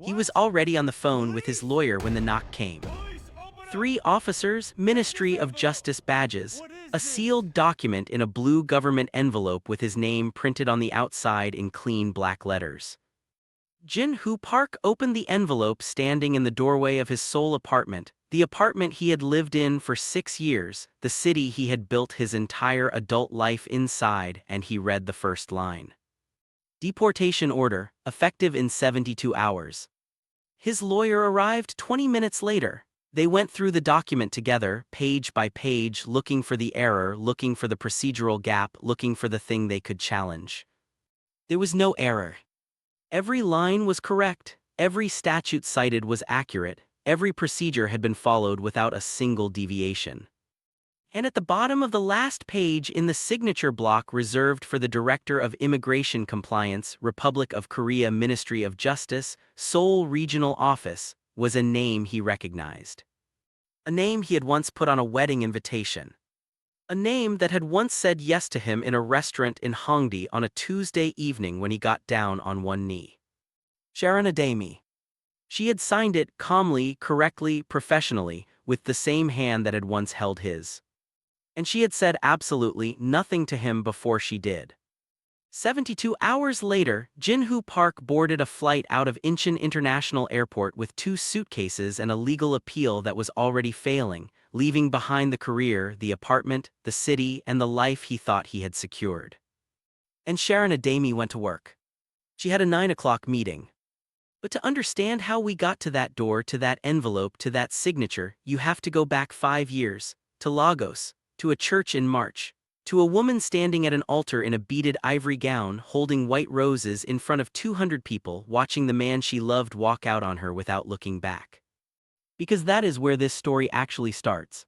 He was already on the phone with his lawyer when the knock came. Three officers, Ministry of Justice badges, a sealed document in a blue government envelope with his name printed on the outside in clean black letters. Jin-Hoo Park opened the envelope standing in the doorway of his Seoul apartment, the apartment he had lived in for 6 years, the city he had built his entire adult life inside, and he read the first line. Deportation order, effective in 72 hours. His lawyer arrived 20 minutes later. They went through the document together, page by page, looking for the error, looking for the procedural gap, looking for the thing they could challenge. There was no error. Every line was correct, every statute cited was accurate, every procedure had been followed without a single deviation. And at the bottom of the last page in the signature block reserved for the Director of Immigration Compliance, Republic of Korea Ministry of Justice, Seoul Regional Office, was a name he recognized. A name he had once put on a wedding invitation. A name that had once said yes to him in a restaurant in Hongdae on a Tuesday evening when he got down on one knee. Sharon Adeyemi. She had signed it calmly, correctly, professionally, with the same hand that had once held his. And she had said absolutely nothing to him before she did. 72 hours later, Jin-Hoo Park boarded a flight out of Incheon International Airport with 2 suitcases and a legal appeal that was already failing, leaving behind the career, the apartment, the city, and the life he thought he had secured. And Sharon Adeyemi went to work. She had a 9 o'clock meeting. But to understand how we got to that door, to that envelope, to that signature, you have to go back 5 years, to Lagos, to a church in March, to a woman standing at an altar in a beaded ivory gown holding white roses in front of 200 people watching the man she loved walk out on her without looking back. Because that is where this story actually starts.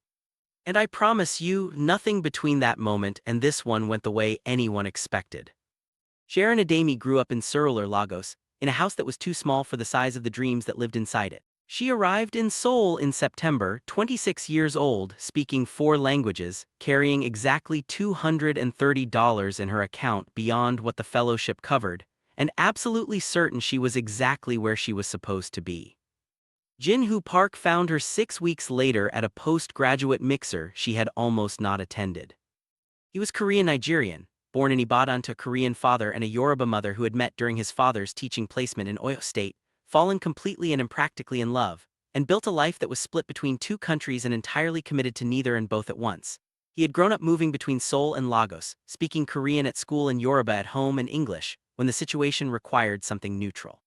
And I promise you, nothing between that moment and this one went the way anyone expected. Sharon Adeyemi grew up in Seoul, Lagos, in a house that was too small for the size of the dreams that lived inside it. She arrived in Seoul in September, 26 years old, speaking 4 languages, carrying exactly $230 in her account beyond what the fellowship covered, and absolutely certain she was exactly where she was supposed to be. Jin-Hoo Park found her 6 weeks later at a postgraduate mixer she had almost not attended. He was Korean Nigerian, born in Ibadan to a Korean father and a Yoruba mother who had met during his father's teaching placement in Oyo State, fallen completely and impractically in love, and built a life that was split between 2 countries and entirely committed to neither and both at once. He had grown up moving between Seoul and Lagos, speaking Korean at school and Yoruba at home and English, when the situation required something neutral.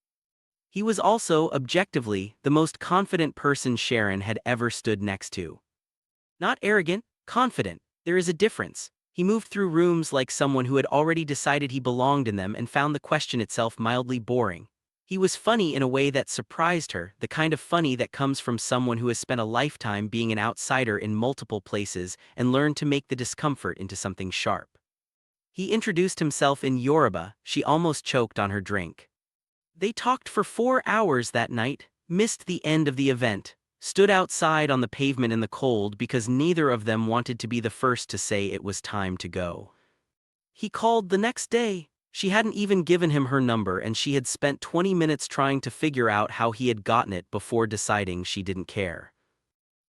He was also, objectively, the most confident person Sharon had ever stood next to. Not arrogant, confident. There is a difference. He moved through rooms like someone who had already decided he belonged in them and found the question itself mildly boring. He was funny in a way that surprised her, the kind of funny that comes from someone who has spent a lifetime being an outsider in multiple places and learned to make the discomfort into something sharp. He introduced himself in Yoruba. She almost choked on her drink. They talked for 4 hours that night, missed the end of the event, stood outside on the pavement in the cold because neither of them wanted to be the first to say it was time to go. He called the next day. She hadn't even given him her number and she had spent 20 minutes trying to figure out how he had gotten it before deciding she didn't care.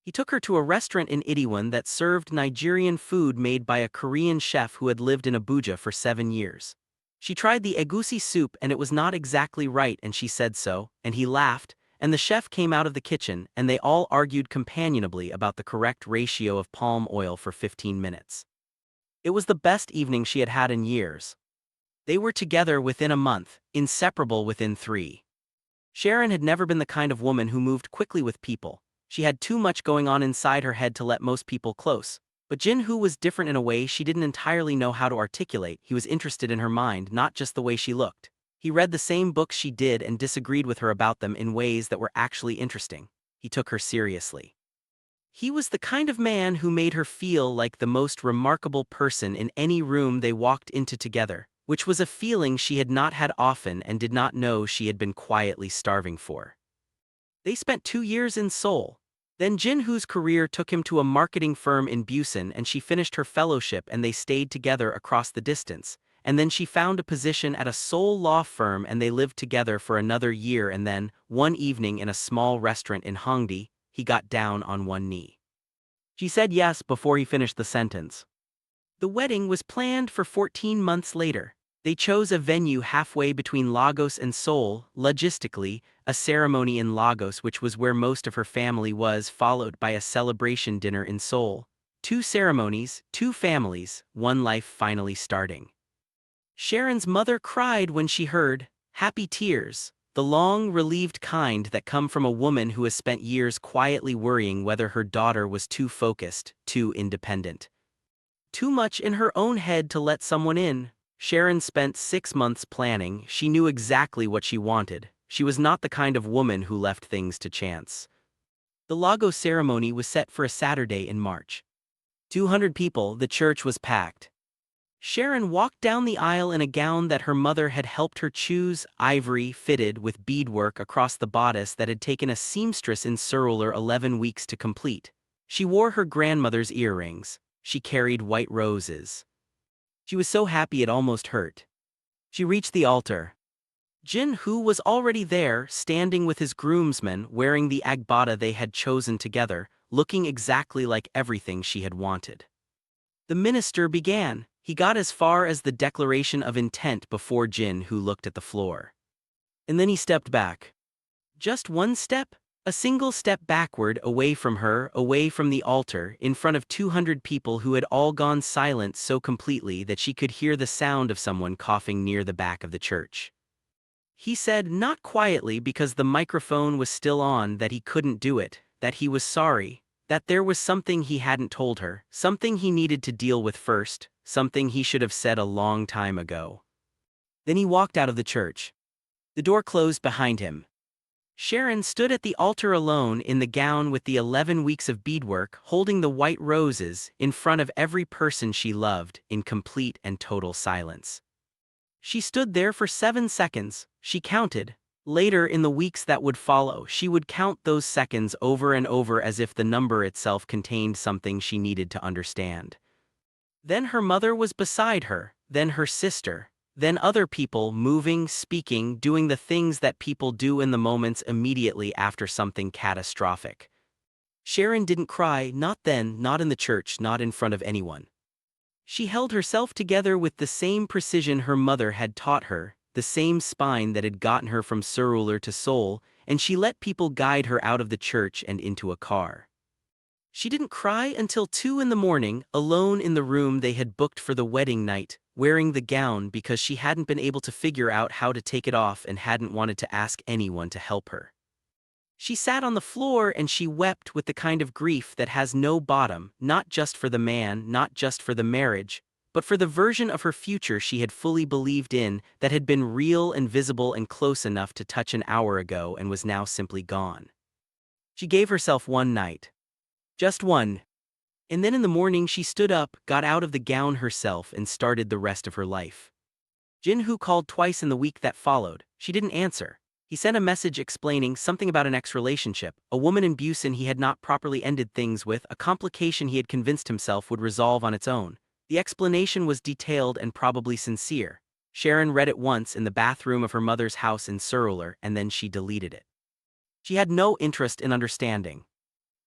He took her to a restaurant in Itaewon that served Nigerian food made by a Korean chef who had lived in Abuja for 7 years. She tried the egusi soup and it was not exactly right and she said so, and he laughed, and the chef came out of the kitchen and they all argued companionably about the correct ratio of palm oil for 15 minutes. It was the best evening she had had in years. They were together within a month, inseparable within 3. Sharon had never been the kind of woman who moved quickly with people. She had too much going on inside her head to let most people close. But Jin-Hoo was different in a way she didn't entirely know how to articulate. He was interested in her mind, not just the way she looked. He read the same books she did and disagreed with her about them in ways that were actually interesting. He took her seriously. He was the kind of man who made her feel like the most remarkable person in any room they walked into together, which was a feeling she had not had often and did not know she had been quietly starving for. They spent 2 years in Seoul. Then Jin-Hoo's career took him to a marketing firm in Busan and she finished her fellowship and they stayed together across the distance, and then she found a position at a Seoul law firm and they lived together for another year and then, one evening in a small restaurant in Hongdae, he got down on one knee. She said yes before he finished the sentence. The wedding was planned for 14 months later. They chose a venue halfway between Lagos and Seoul, logistically, a ceremony in Lagos which was where most of her family was, followed by a celebration dinner in Seoul. 2 ceremonies, 2 families, one life finally starting. Sharon's mother cried when she heard, happy tears, the long, relieved kind that come from a woman who has spent years quietly worrying whether her daughter was too focused, too independent. Too much in her own head to let someone in. Sharon spent 6 months planning. She knew exactly what she wanted. She was not the kind of woman who left things to chance. The Lagos ceremony was set for a Saturday in March. 200 people, the church was packed. Sharon walked down the aisle in a gown that her mother had helped her choose, ivory, fitted with beadwork across the bodice that had taken a seamstress in Seoul 11 weeks to complete. She wore her grandmother's earrings. She carried white roses. She was so happy it almost hurt. She reached the altar. Jin-Hoo was already there, standing with his groomsmen, wearing the agbada they had chosen together, looking exactly like everything she had wanted. The minister began. He got as far as the declaration of intent before Jin-Hoo looked at the floor. And then he stepped back. Just one step? A single step backward, away from her, away from the altar, in front of 200 people who had all gone silent so completely that she could hear the sound of someone coughing near the back of the church. He said, not quietly because the microphone was still on, that he couldn't do it, that he was sorry, that there was something he hadn't told her, something he needed to deal with first, something he should have said a long time ago. Then he walked out of the church. The door closed behind him. Sharon stood at the altar alone in the gown with the 11 weeks of beadwork, holding the white roses, in front of every person she loved, in complete and total silence. She stood there for 7 seconds, she counted. Later in the weeks that would follow, she would count those seconds over and over as if the number itself contained something she needed to understand. Then her mother was beside her, then her sister, then other people, moving, speaking, doing the things that people do in the moments immediately after something catastrophic. Sharon didn't cry, not then, not in the church, not in front of anyone. She held herself together with the same precision her mother had taught her, the same spine that had gotten her from Seoul to Seoul, and she let people guide her out of the church and into a car. She didn't cry until 2 in the morning, alone in the room they had booked for the wedding night, wearing the gown because she hadn't been able to figure out how to take it off and hadn't wanted to ask anyone to help her. She sat on the floor and she wept with the kind of grief that has no bottom, not just for the man, not just for the marriage, but for the version of her future she had fully believed in, that had been real and visible and close enough to touch an hour ago and was now simply gone. She gave herself one night. Just one. And then in the morning she stood up, got out of the gown herself and started the rest of her life. Jin-Hoo called twice in the week that followed. She didn't answer. He sent a message explaining something about an ex-relationship, a woman in Busan he had not properly ended things with, a complication he had convinced himself would resolve on its own. The explanation was detailed and probably sincere. Sharon read it once in the bathroom of her mother's house in Seoul, and then she deleted it. She had no interest in understanding.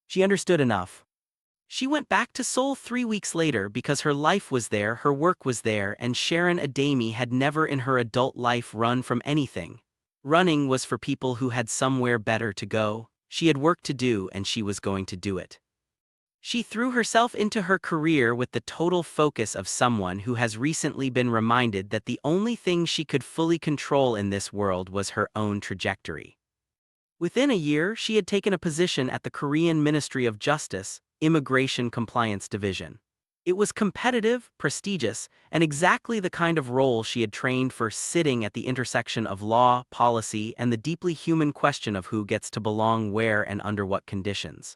She understood enough. She went back to Seoul 3 weeks later because her life was there, her work was there, and Sharon Adeyemi had never in her adult life run from anything. Running was for people who had somewhere better to go. She had work to do and she was going to do it. She threw herself into her career with the total focus of someone who has recently been reminded that the only thing she could fully control in this world was her own trajectory. Within a year, she had taken a position at the Korean Ministry of Justice, Immigration Compliance Division. It was competitive, prestigious, and exactly the kind of role she had trained for, sitting at the intersection of law, policy, and the deeply human question of who gets to belong where and under what conditions.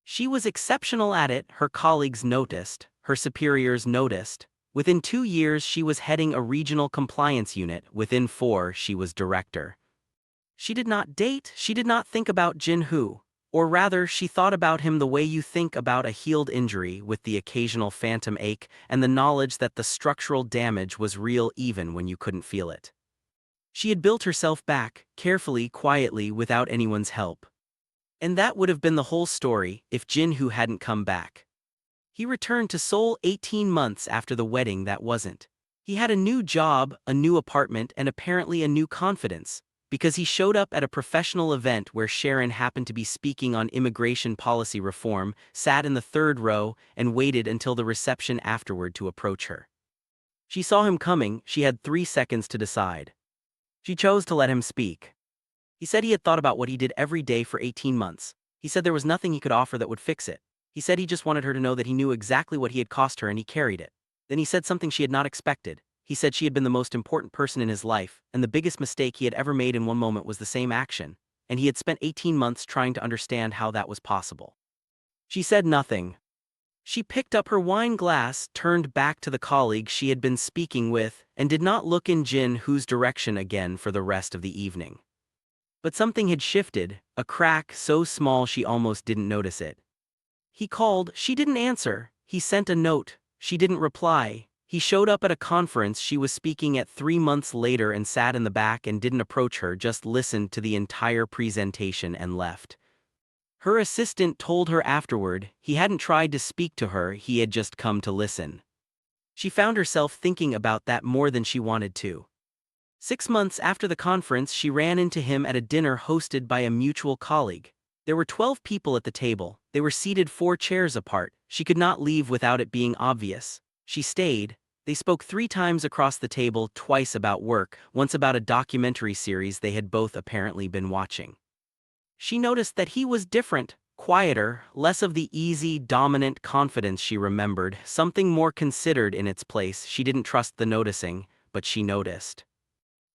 She was exceptional at it, her colleagues noticed, her superiors noticed. Within 2 years she was heading a regional compliance unit, within 4 she was director. She did not date, she did not think about Jin-Hoo. Or rather, she thought about him the way you think about a healed injury, with the occasional phantom ache and the knowledge that the structural damage was real even when you couldn't feel it. She had built herself back, carefully, quietly, without anyone's help. And that would have been the whole story if Jin-Hoo hadn't come back. He returned to Seoul 18 months after the wedding. That wasn't. He had a new job, a new apartment, and apparently a new confidence, because he showed up at a professional event where Sharon happened to be speaking on immigration policy reform, sat in the third row, and waited until the reception afterward to approach her. She saw him coming. She had 3 seconds to decide. She chose to let him speak. He said he had thought about what he did every day for 18 months. He said there was nothing he could offer that would fix it. He said he just wanted her to know that he knew exactly what he had cost her and he carried it. Then he said something she had not expected. He said she had been the most important person in his life, and the biggest mistake he had ever made in one moment was the same action, and he had spent 18 months trying to understand how that was possible. She said nothing. She picked up her wine glass, turned back to the colleague she had been speaking with, and did not look in Jin-Hoo's direction again for the rest of the evening. But something had shifted, a crack so small she almost didn't notice it. He called, she didn't answer. He sent a note, she didn't reply. He showed up at a conference she was speaking at 3 months later and sat in the back and didn't approach her, just listened to the entire presentation and left. Her assistant told her afterward he hadn't tried to speak to her, he had just come to listen. She found herself thinking about that more than she wanted to. 6 months after the conference, she ran into him at a dinner hosted by a mutual colleague. There were 12 people at the table. They were seated 4 chairs apart. She could not leave without it being obvious. She stayed. They spoke 3 times across the table, twice about work, once about a documentary series they had both apparently been watching. She noticed that he was different, quieter, less of the easy, dominant confidence she remembered, something more considered in its place. She didn't trust the noticing, but she noticed.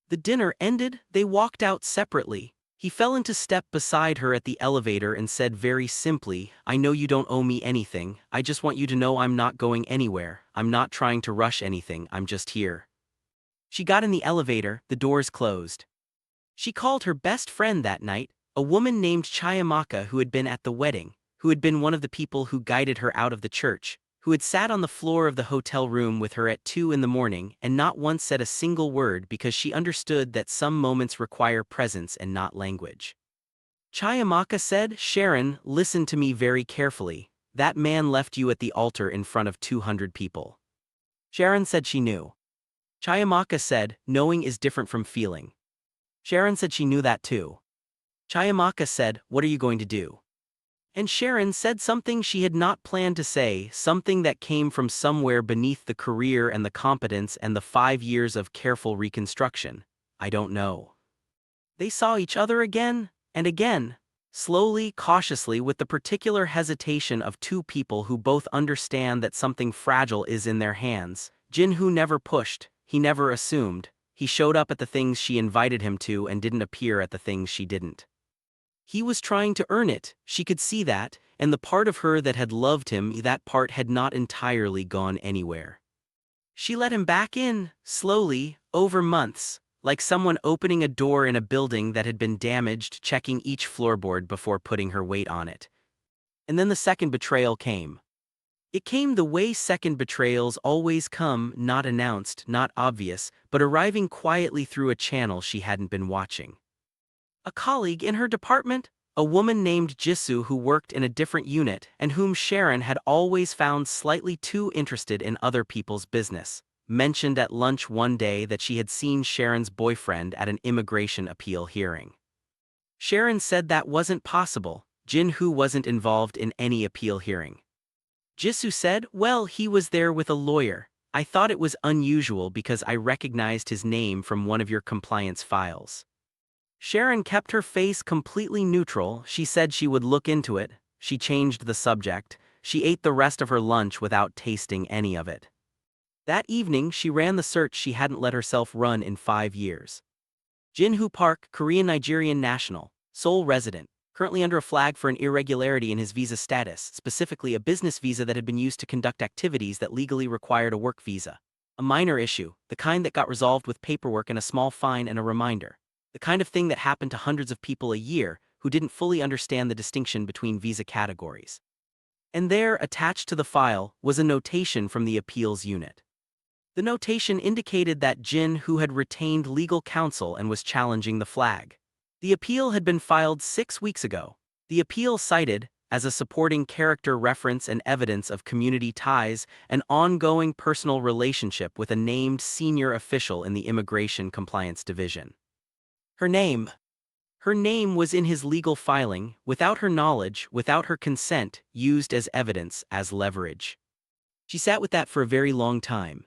The dinner ended, they walked out separately. He fell into step beside her at the elevator and said very simply, I know you don't owe me anything, I just want you to know I'm not going anywhere, I'm not trying to rush anything, I'm just here. She got in the elevator, the doors closed. She called her best friend that night, a woman named Chayamaka who had been at the wedding, who had been one of the people who guided her out of the church, who had sat on the floor of the hotel room with her at 2 in the morning and not once said a single word because she understood that some moments require presence and not language. Chayamaka said, Sharon, listen to me very carefully. That man left you at the altar in front of 200 people. Sharon said she knew. Chayamaka said, knowing is different from feeling. Sharon said she knew that too. Chayamaka said, what are you going to do? And Sharon said something she had not planned to say, something that came from somewhere beneath the career and the competence and the 5 years of careful reconstruction. I don't know. They saw each other again, and again, slowly, cautiously, with the particular hesitation of 2 people who both understand that something fragile is in their hands. Jin-Hoo never pushed, he never assumed, he showed up at the things she invited him to and didn't appear at the things she didn't. He was trying to earn it, she could see that, and the part of her that had loved him, that part had not entirely gone anywhere. She let him back in, slowly, over months, like someone opening a door in a building that had been damaged, checking each floorboard before putting her weight on it. And then the second betrayal came. It came the way second betrayals always come, not announced, not obvious, but arriving quietly through a channel she hadn't been watching. A colleague in her department, a woman named Jisoo who worked in a different unit and whom Sharon had always found slightly too interested in other people's business, mentioned at lunch one day that she had seen Sharon's boyfriend at an immigration appeal hearing. Sharon said that wasn't possible, Jin-Hoo wasn't involved in any appeal hearing. Jisoo said, well, he was there with a lawyer. I thought it was unusual because I recognized his name from one of your compliance files. Sharon kept her face completely neutral. She said she would look into it. She changed the subject. She ate the rest of her lunch without tasting any of it. That evening, she ran the search she hadn't let herself run in 5 years. Jin-Hoo Park, Korean Nigerian national, Seoul resident, currently under a flag for an irregularity in his visa status, specifically a business visa that had been used to conduct activities that legally required a work visa. A minor issue, the kind that got resolved with paperwork and a small fine and a reminder. The kind of thing that happened to hundreds of people a year, who didn't fully understand the distinction between visa categories. And there, attached to the file, was a notation from the appeals unit. The notation indicated that Jin Hu had retained legal counsel and was challenging the flag. The appeal had been filed 6 weeks ago. The appeal cited, as a supporting character reference and evidence of community ties, an ongoing personal relationship with a named senior official in the Immigration Compliance Division. Her name was in his legal filing, without her knowledge, without her consent, used as evidence, as leverage. She sat with that for a very long time.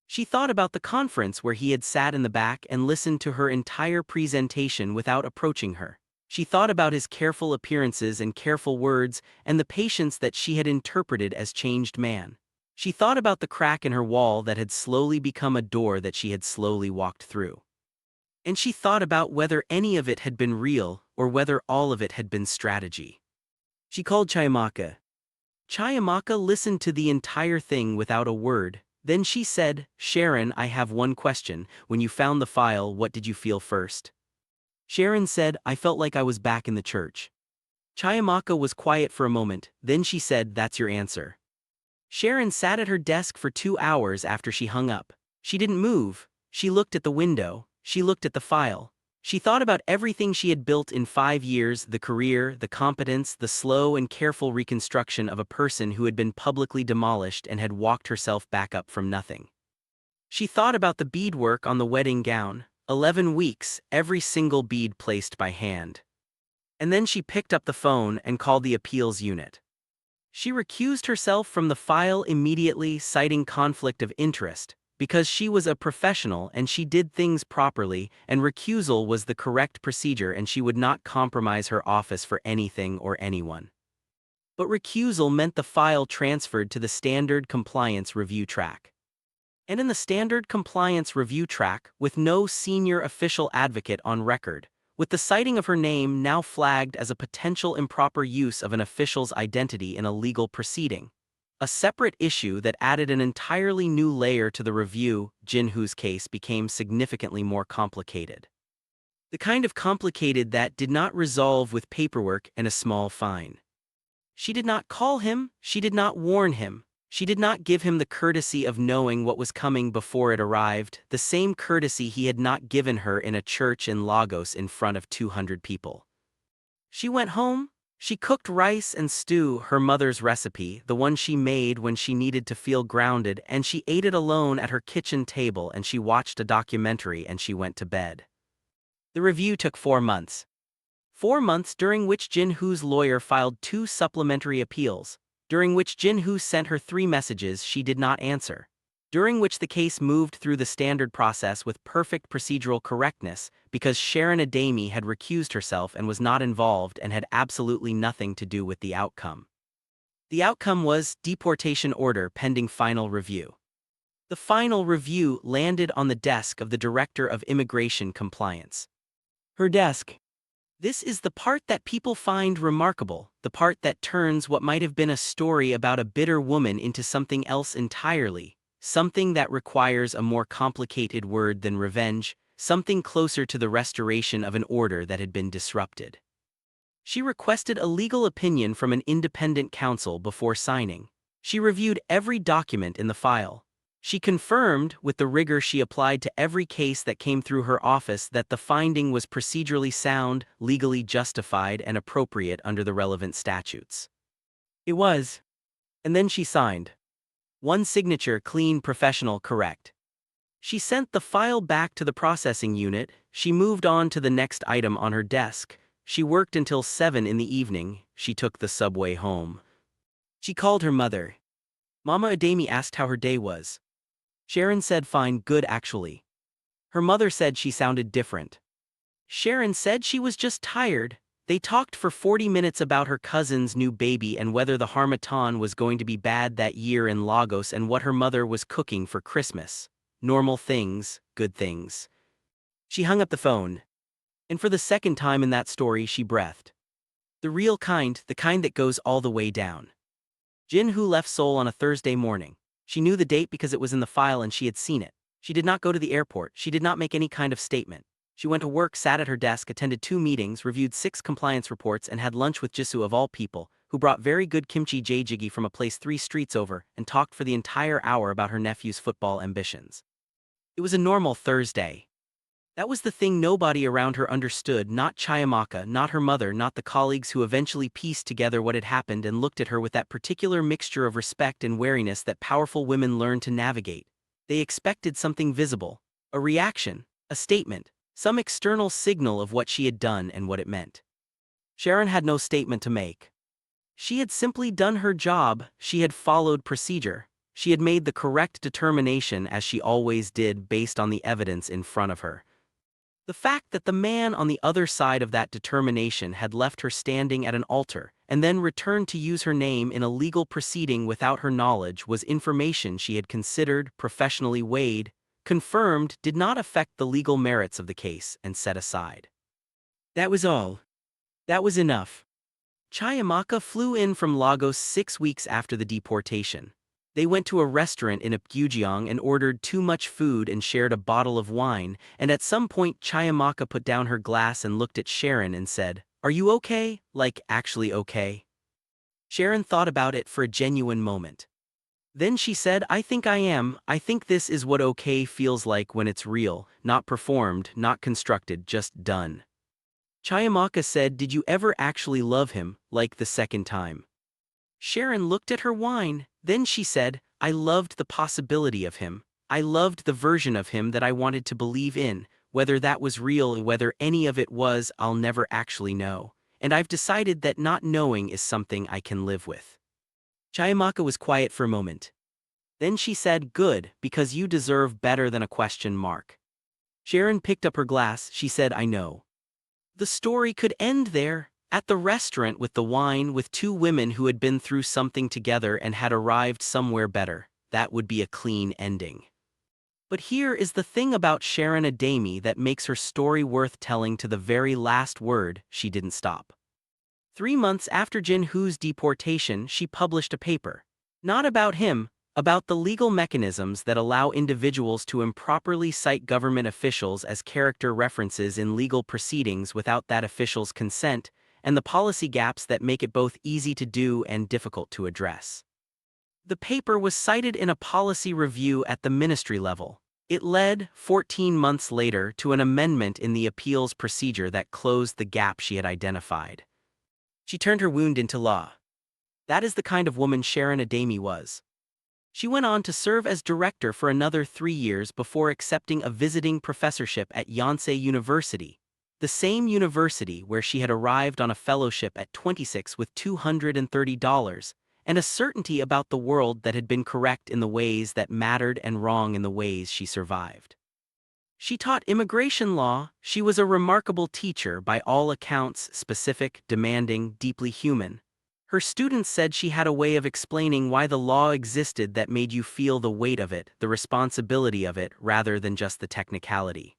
She thought about the conference where he had sat in the back and listened to her entire presentation without approaching her. She thought about his careful appearances and careful words and the patience that she had interpreted as changed man. She thought about the crack in her wall that had slowly become a door that she had slowly walked through. And she thought about whether any of it had been real or whether all of it had been strategy. She called Chayamaka. Chayamaka listened to the entire thing without a word. Then she said, "Sharon, I have one question. When you found the file, what did you feel first?" Sharon said, "I felt like I was back in the church." Chayamaka was quiet for a moment, then she said, "That's your answer." Sharon sat at her desk for 2 hours after she hung up. She didn't move. She looked at the window. She looked at the file. She thought about everything she had built in 5 years, the career, the competence, the slow and careful reconstruction of a person who had been publicly demolished and had walked herself back up from nothing. She thought about the beadwork on the wedding gown, 11 weeks, every single bead placed by hand. And then she picked up the phone and called the appeals unit. She recused herself from the file immediately, citing conflict of interest, because she was a professional and she did things properly, and recusal was the correct procedure and she would not compromise her office for anything or anyone. But recusal meant the file transferred to the Standard Compliance Review Track. And in the Standard Compliance Review Track, with no senior official advocate on record, with the citing of her name now flagged as a potential improper use of an official's identity in a legal proceeding, a separate issue that added an entirely new layer to the review, Jin Hu's case became significantly more complicated. The kind of complicated that did not resolve with paperwork and a small fine. She did not call him, she did not warn him, she did not give him the courtesy of knowing what was coming before it arrived, the same courtesy he had not given her in a church in Lagos in front of 200 people. She went home. She cooked rice and stew, her mother's recipe, the one she made when she needed to feel grounded, and she ate it alone at her kitchen table, and she watched a documentary and she went to bed. The review took 4 months. 4 months during which Jin Hu's lawyer filed 2 supplementary appeals, during which Jin Hu sent her 3 messages she did not answer, during which the case moved through the standard process with perfect procedural correctness because Sharon Adeyemi had recused herself and was not involved and had absolutely nothing to do with the outcome. The outcome was deportation order pending final review. The final review landed on the desk of the Director of Immigration Compliance. Her desk. This is the part that people find remarkable, the part that turns what might have been a story about a bitter woman into something else entirely. Something that requires a more complicated word than revenge, something closer to the restoration of an order that had been disrupted. She requested a legal opinion from an independent counsel before signing. She reviewed every document in the file. She confirmed, with the rigor she applied to every case that came through her office, that the finding was procedurally sound, legally justified, and appropriate under the relevant statutes. It was. And then she signed. One signature, clean, professional, correct. She sent the file back to the processing unit. She moved on to the next item on her desk. She worked until 7 in the evening. She took the subway home. She called her mother. Mama Adeyemi asked how her day was. Sharon said fine, good actually. Her mother said she sounded different. Sharon said she was just tired. They talked for 40 minutes about her cousin's new baby and whether the harmattan was going to be bad that year in Lagos and what her mother was cooking for Christmas. Normal things, good things. She hung up the phone. And for the second time in that story she breathed. The real kind, the kind that goes all the way down. Jin Hu left Seoul on a Thursday morning. She knew the date because it was in the file and she had seen it. She did not go to the airport. She did not make any kind of statement. She went to work, sat at her desk, attended 2 meetings, reviewed 6 compliance reports, and had lunch with Jisoo of all people, who brought very good kimchi jjigae from a place 3 streets over, and talked for the entire hour about her nephew's football ambitions. It was a normal Thursday. That was the thing nobody around her understood, not Chayamaka, not her mother, not the colleagues who eventually pieced together what had happened and looked at her with that particular mixture of respect and wariness that powerful women learn to navigate. They expected something visible, a reaction, a statement, some external signal of what she had done and what it meant. Sharon had no statement to make. She had simply done her job, she had followed procedure, she had made the correct determination as she always did based on the evidence in front of her. The fact that the man on the other side of that determination had left her standing at an altar and then returned to use her name in a legal proceeding without her knowledge was information she had considered, professionally weighed, confirmed, did not affect the legal merits of the case, and set aside. That was all. That was enough. Chayamaka flew in from Lagos 6 weeks after the deportation. They went to a restaurant in Apgujeong and ordered too much food and shared a bottle of wine, and at some point Chayamaka put down her glass and looked at Sharon and said, "Are you okay? Like, actually okay?" Sharon thought about it for a genuine moment. Then she said, "I think I am. I think this is what okay feels like when it's real, not performed, not constructed, just done." Chayamaka said, "Did you ever actually love him, like the second time?" Sharon looked at her wine, then she said, "I loved the possibility of him. I loved the version of him that I wanted to believe in, whether that was real, whether any of it was, I'll never actually know. And I've decided that not knowing is something I can live with." Chayamaka was quiet for a moment. Then she said, "Good, because you deserve better than a question mark." Sharon picked up her glass, she said, "I know. The story could end there. At the restaurant with the wine, with 2 women who had been through something together and had arrived somewhere better, that would be a clean ending. But here is the thing about Sharon Adeyemi that makes her story worth telling to the very last word. She didn't stop. 3 months after Jin-hoo's deportation, she published a paper. Not about him, about the legal mechanisms that allow individuals to improperly cite government officials as character references in legal proceedings without that official's consent, and the policy gaps that make it both easy to do and difficult to address. The paper was cited in a policy review at the ministry level. It led, 14 months later, to an amendment in the appeals procedure that closed the gap she had identified. She turned her wound into law. That is the kind of woman Sharon Adeyemi was. She went on to serve as director for another 3 years before accepting a visiting professorship at Yonsei University, the same university where she had arrived on a fellowship at 26 with $230, and a certainty about the world that had been correct in the ways that mattered and wrong in the ways she survived. She taught immigration law. She was a remarkable teacher, by all accounts, specific, demanding, deeply human. Her students said she had a way of explaining why the law existed that made you feel the weight of it, the responsibility of it, rather than just the technicality.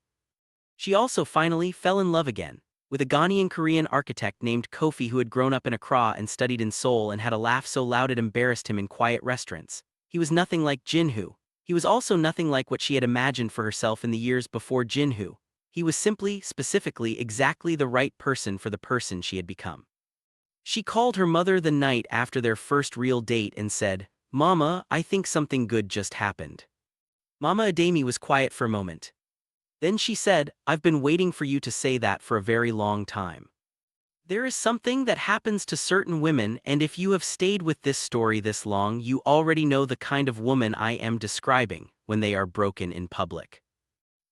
She also finally fell in love again, with a Ghanaian-Korean architect named Kofi who had grown up in Accra and studied in Seoul and had a laugh so loud it embarrassed him in quiet restaurants. He was nothing like Jin-hoo. He was also nothing like what she had imagined for herself in the years before Jin-hoo. He was simply, specifically, exactly the right person for the person she had become. She called her mother the night after their first real date and said, "Mama, I think something good just happened." Mama Adeyemi was quiet for a moment. Then she said, "I've been waiting for you to say that for a very long time. There is something that happens to certain women, and if you have stayed with this story this long, you already know the kind of woman I am describing, when they are broken in public.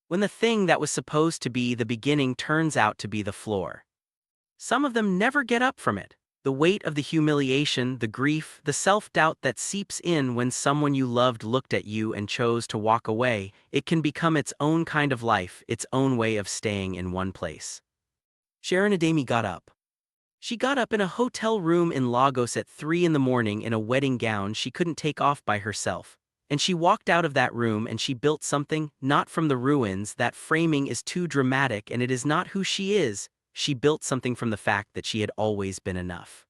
When the thing that was supposed to be the beginning turns out to be the floor. Some of them never get up from it. The weight of the humiliation, the grief, the self-doubt that seeps in when someone you loved looked at you and chose to walk away, it can become its own kind of life, its own way of staying in one place." Sharon Adeyemi got up. She got up in a hotel room in Lagos at 3 in the morning in a wedding gown she couldn't take off by herself, and she walked out of that room and she built something, not from the ruins. That framing is too dramatic and it is not who she is. She built something from the fact that she had always been enough.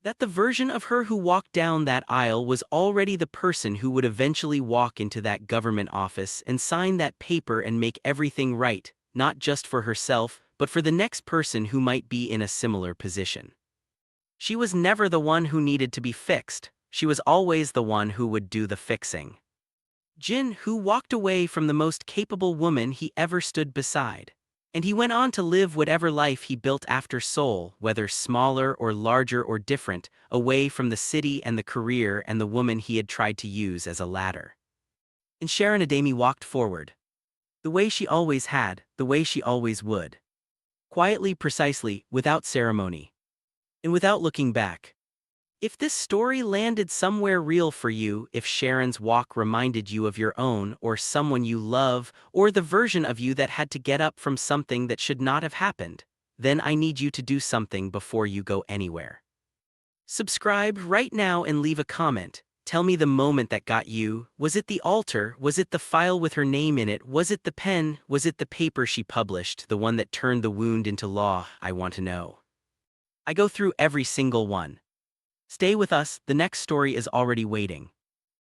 That the version of her who walked down that aisle was already the person who would eventually walk into that government office and sign that paper and make everything right, not just for herself, but for the next person who might be in a similar position. She was never the one who needed to be fixed, she was always the one who would do the fixing. Jin, who walked away from the most capable woman he ever stood beside. And he went on to live whatever life he built after Seoul, whether smaller or larger or different, away from the city and the career and the woman he had tried to use as a ladder. And Sharon Adeyemi walked forward. The way she always had, the way she always would. Quietly, precisely, without ceremony. And without looking back. If this story landed somewhere real for you, if Sharon's walk reminded you of your own or someone you love, or the version of you that had to get up from something that should not have happened, then I need you to do something before you go anywhere. Subscribe right now and leave a comment. Tell me the moment that got you. Was it the altar? Was it the file with her name in it? Was it the pen? Was it the paper she published, the one that turned the wound into law? I want to know. I go through every single one. Stay with us, the next story is already waiting.